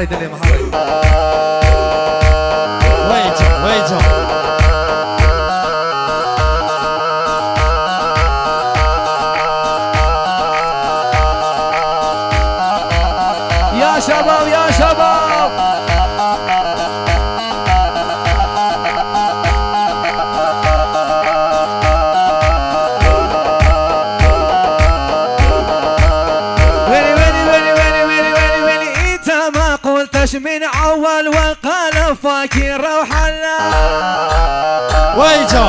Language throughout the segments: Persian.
اللي محرج ويجو يا شباب يا شباب من اول وقال فاكر وحلا ويجو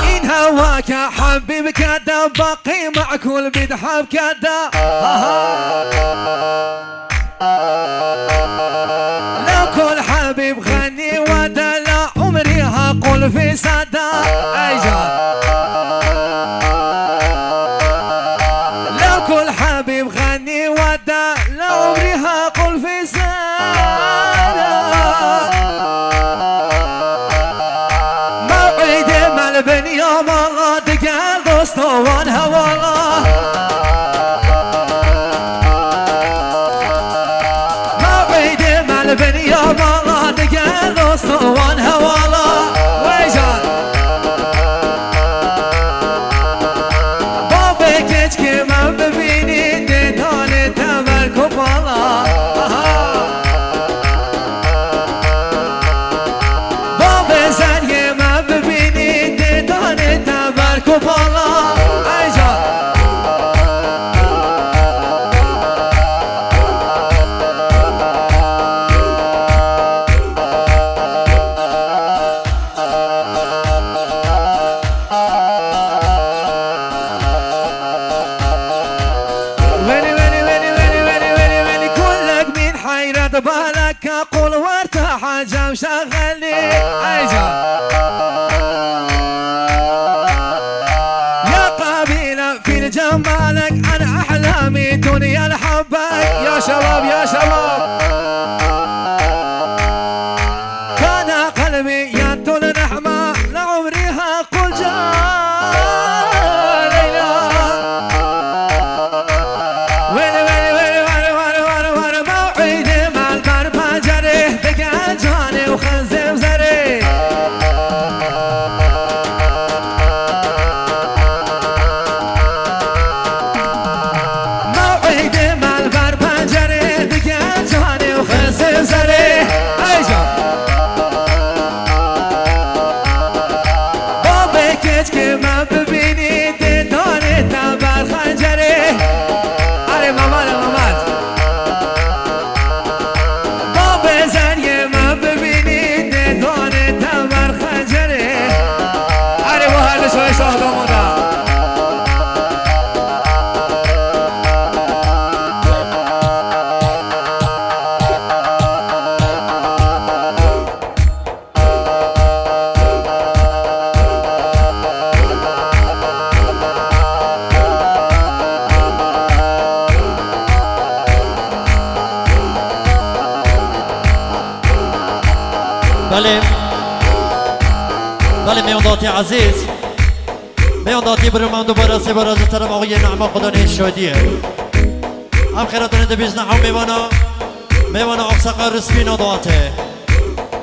إن هواك حبيب كذا باقي مع كل بدحب كذا لو كل حبيب غني ودلا عمري هقول في صدى أيجان لو كل حبيب غني ودلا عمري هقول في صدى موعد ملبن يوم الله دقال دوستوان هوالله موعد ملبن يوم الله دقال دوستوان هوالله ويجان بابك اتكي ما ببيني ديتان تملك بالله بابي زني ما ببيني ديتان تملك بالله ايجان ويني كلك من حيرة بالك اقول وارتاح جام شغلني ايجان يا قبيلة في جمالك انا احلامي دنيا الحبك يا شباب يا شباب كان قلبي يد النحمة لعمري هقول جالينا وين موعد مع البربة جريه بقى جاني وخنزم زري موعد مع البربة جريه بقى جاني وخنزم زري ايجا بابي كتكي ما ببيني ديتوني تبر خنجري علي ممات بابي زني ما ببيني ديتوني تبر خنجري علي وهذا شوي شهد ومضى بله میونداتی عزیز میونداتی برای من دوباره سی برای طرف آقای نعمه خدا نشادیه هم خیراتون ده بیز نحو میوانه اقساق رسپینا دواته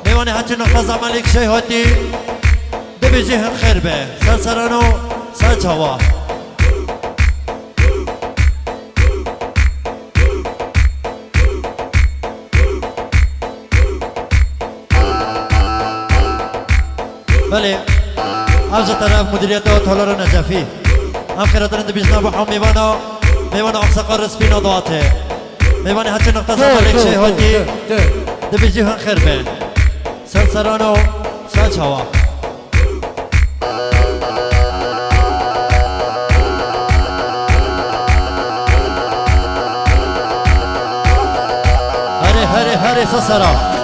میوانه هچی نقص عملیک شیحاتی ده بیجی هم خیر به سرسرانو سرچ هوا بله از طرف مدیریت و تالار نجفی هم خیراتون ده بیز نبو هم میوانه اقساق رسپینا دواته میوانه هچی نقطه عملیک شیحاتی ده بیجی هم خیر به سرسرانو سرچ هوا هری سسرا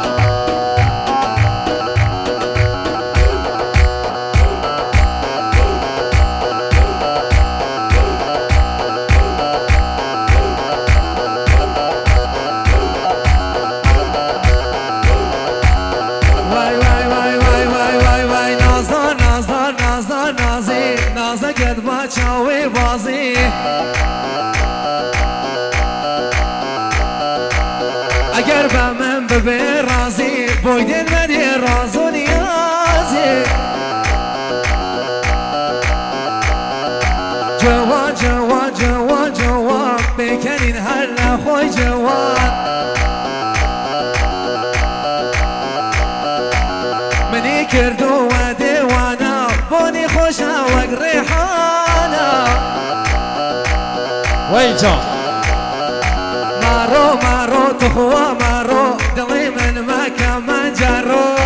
نازکت با چاوی بازی اگر به من ببه رازی بویدن منی راز و نیازی جوان جوان جوان جوان بکنین هر نخوی جوان منی کردو و دیوانا بونی خوشا وگ ریحانا وای جان مارو مارو تخوا مارو دلی من مکا من جارو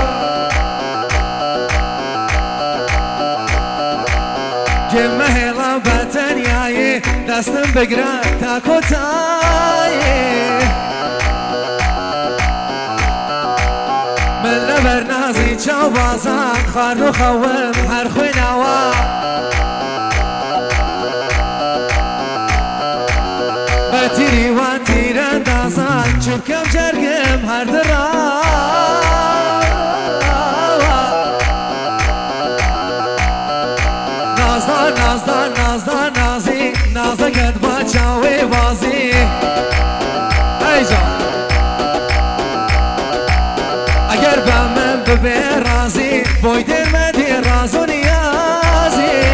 جمه هلا بتنیایی دستم بگره تا کتایی من لبر نازی چاو بازان خارو خوام هر خوی نوا بتیری و تیر اندازان چوبکم جرگم هر درا نازدار نازدار نازدار نازی نازگت با چاوی بازی ای جان اگر به من ببه رازی بویدر مدی راز و نیازی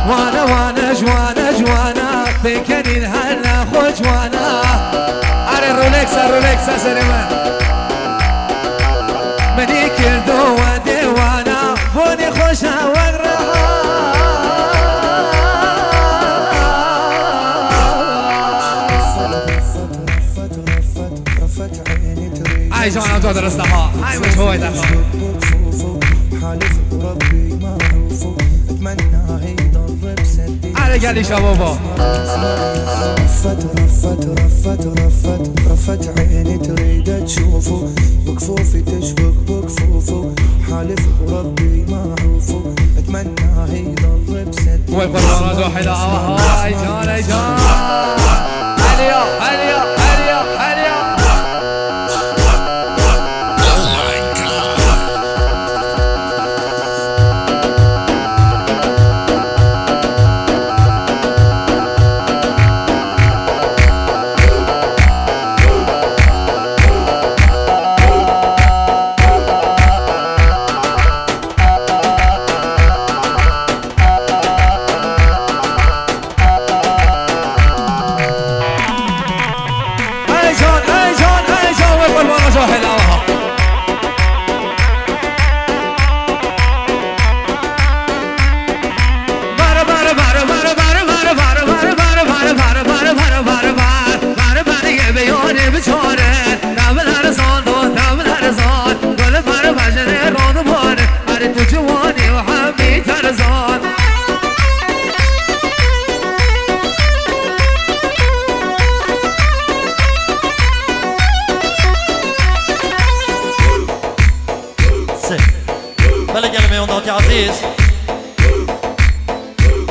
وانا وانا جوانا جوانا بکنین هر نخو جوانا اره رولکس سر من منی کردو و دیوانا بونی خوشا و ای جانم تو درسته ها ای مش هوی دخل حالف ربي معروف اتمنى يضل بسدي على قال شبابا رفت عيني تريد تشوفه بكفوفي تشبك بكفوفه حالف ربي معروف اتمنى يضل بسدي وين قررنا واحد اي جان اي جان هليا هليا هليا هليا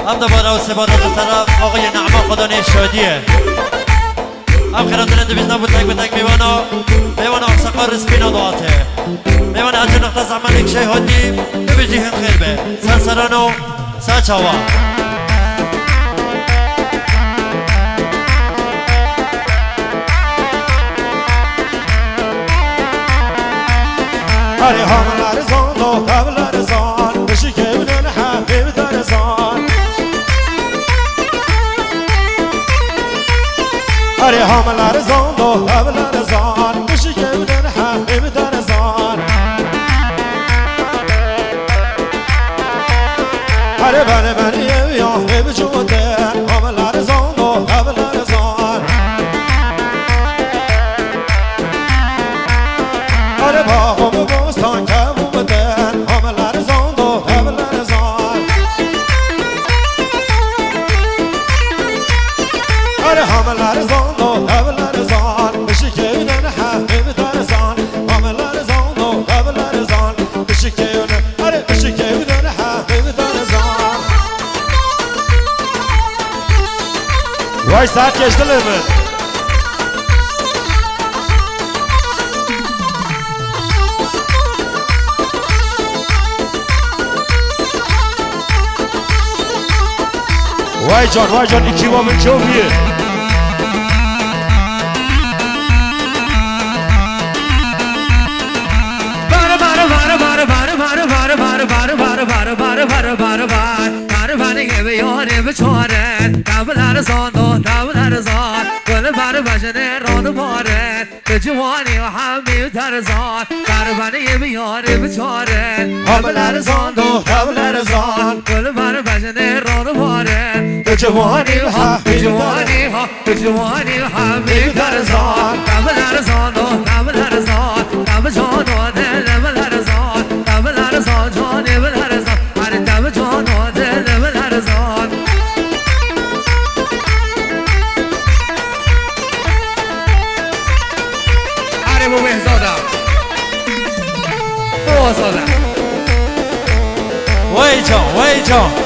هم دوباره و سبارت طرف آقای نعما خدا شادیه هم خیراتون دویز نبود تک به تک میوانا اقساقا رسپینا دعاته میوانا از نقطه زمان یک شیهادی ببیجی هم خیر به سرسرانو سرچاوا هری حامل رزان دو قبل رزان بشی که بدون حبیب در رزان هری حامل رزان دو قبل رزان بشی که بدون حبیب در رزان هری بنی بنی یا حبیب جوده حامل رزان دو قبل رزان هری باغم بوستان که بودن حامل رزان دو قبل رزان هری حامل رزان دو قبل رزان بشی که بدون حبیب در رزان حامل رزان دو قبل رزان بشی که بدون حبیب در رزان وای ساعت geçti mi? Vay can iki vamın çok iyi. بار بار بار بار بار بار بار کاروانی که به یاری بچاره دبلر زاندو دبلر زان گل بر بجنه ران باره به جوانی و همی ترزان کاروانی به یاری بچاره دبلر زاندو دبلر زان گل بر بجنه ران باره به جوانی و همی ترزان دبلر زاندو دبلر زان دب جانو دبلر زان دبلر زان جانی دبلر زان هر دب جانو دبلر زان آره بو بهزادم بو آزادم وای جان